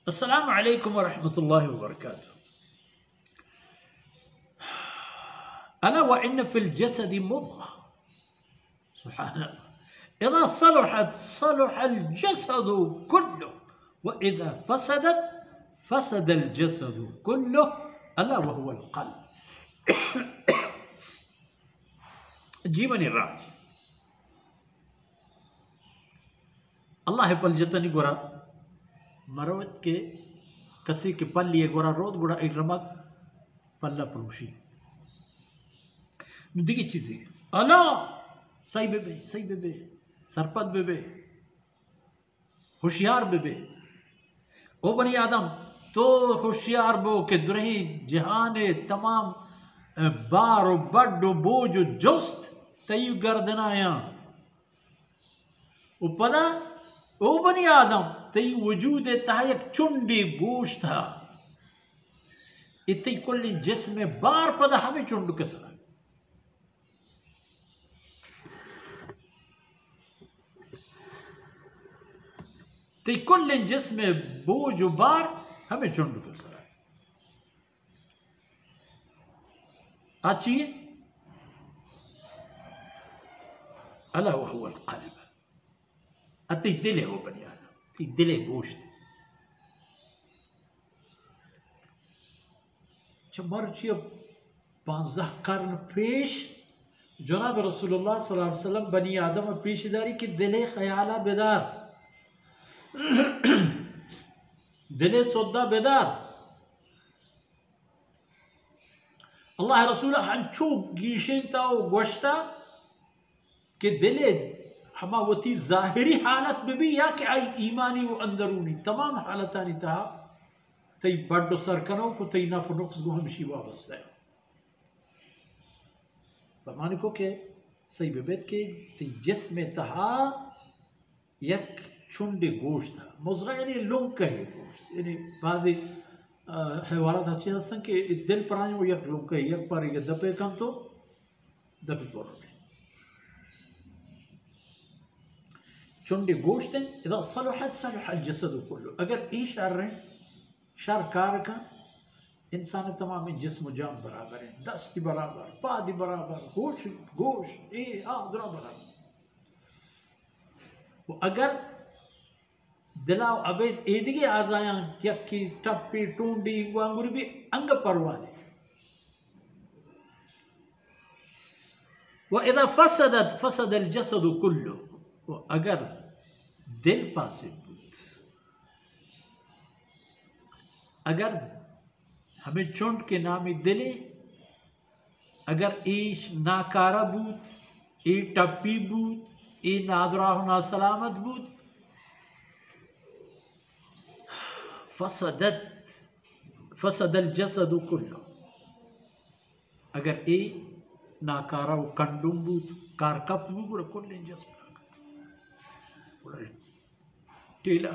अस्सलामु अलैकुम वरहमतुल्लाहि वबरकातुह। अला व इन्न फिल जसदि मुद्ग़ह, सुब्हानल्लाह, इज़ा सलुहत सलुहल जसदु कुल्लुहु व इज़ा फसदत फसदल जसदु कुल्लुहु अला व हुवल क़ल्ब। जीवनी राज अल्लाह पलजतनी गोरा मरोत के कसी के पल्ली गोरा रोद गुड़ा इरमक पल्ला परूशी दिगी चीजें अला सही बेबे सरपत बेबे होशियार बेबे ओ बनी आदम तो होशियार बो के दुरही जहाने तमाम बारो बड्डो बोझो जोस्त तई गर्दनाया उपदा ओ बनी आदम तई वजूद तहायक चुंडी गोश्त था इतई कुल्ली जिसमें बार पदा हमें चुंड कसरा तई कुल्ली जिसमें बोझ बार हमें चुंड कसरा आचिए अला वहुवल क़ल्ब अति दिल है वो बनी आदम ती दिल गोश्त मर्ची 15 कर्न पेश जनाब रसूलुल्लाह सल्लल्लाहु अलैहि वसल्लम बनी आदम पेशदारी की दिले ख्याला बेदार दिले सौदा बेदार अल्लाह रसूल हंचू गीशेंता गोश्ता के दिले हमा वती जाहिरी हालत में भी या कि आई ईमानी व अंदरूनी तमाम हालतानी था तई बड्डो सरकनों को तई नफ नुक्स गो हमशी वाबस्ता है फरमाने को के सही बेबेत के तई जिसमें तहा यक छुंडे गोश्त था मुज़ग़ा यानी लुंग का है गोश्त यानी बाज़ी हैवानात अच्छे हस्तं के दिल पर वो यक लुंग का यक पर यक दपे कम तो दपे पर चुंडी गोश्त इधर सलुहत सलुहल जसदु कुल्लु अगर ई शर कार का इंसान तमाम जिस्म जान बराबर है दस्ती बराबर पादी बराबर गोश्त ए आदरा बराबर वो अगर दिलाव अबेद एदिगे आजाया यक्की टप्पी टूंडी वांगुर भी अंग परवाने वो इधर फसदत फसदल जसदु कुल्लु वो अगर दिल फासिद बूत अगर हमें चुंड के नामी दिले अगर ईश नाकारा बूत ए टप्पी बूत ए नादराह ना सलामत बूत फसदल जसदु कुल्लु अगर ए नाकारा वो कंडुम बूत कारकप्त बूत बुरा कुल्ले जस्म टीला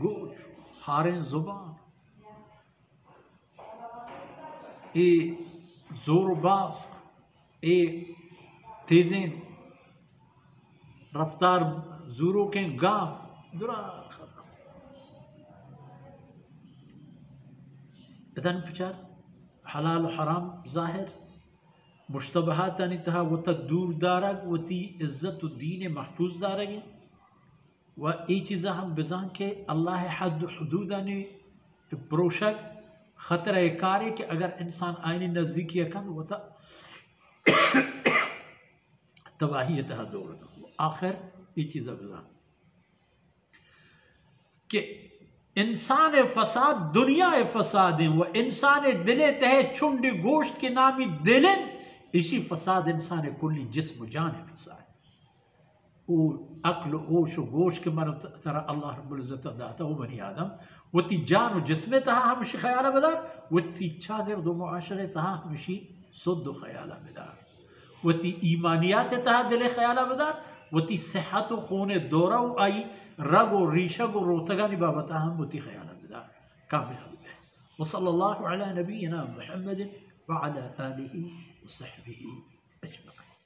गोश हारें जुबान ए जोरबाज ए तेजें रफ्तार जूरों के गाम दुरा इधन पिचार हलाल हराम जाहिर मुश्तबहात तहा वो दूर दारग वती इज्जत दीन महफूज दारग व ये चीज़ा हम बिजान के अल्लाह हद हदूदा ने प्रोशक ख़तरा कार कि अगर इंसान आईनी नज़दीकी कन वो तबाही तहा दौड़ आखिर ये चीज़ा बिजान कि इंसान फसाद दुनिया फसाद है वह इंसान दिले तहे छुंड गोश्त के नामी दिले इसी फसाद इंसान कुल्ली जिस्म जान फसाद अक्ल ओश गोश के मर तरा अल्लाह रब्बुल इज्जत दाता वो बनी आदम वती जान जिसमें तहा हमशी ख्याल बदार वती छागर दो मुआशरे तहा हमशी सुद ख्याल बदार वती ईमानियात तहा दिल ख्याल बदार वती सेहत खून दौरा आई रग और रीशा को रोतगानी बाबत हम वती ख्याल बदार कामिल वसल्लल्लाहु अला नबीना मुहम्मद व अला आलिहि व सहबिहि अजमईन।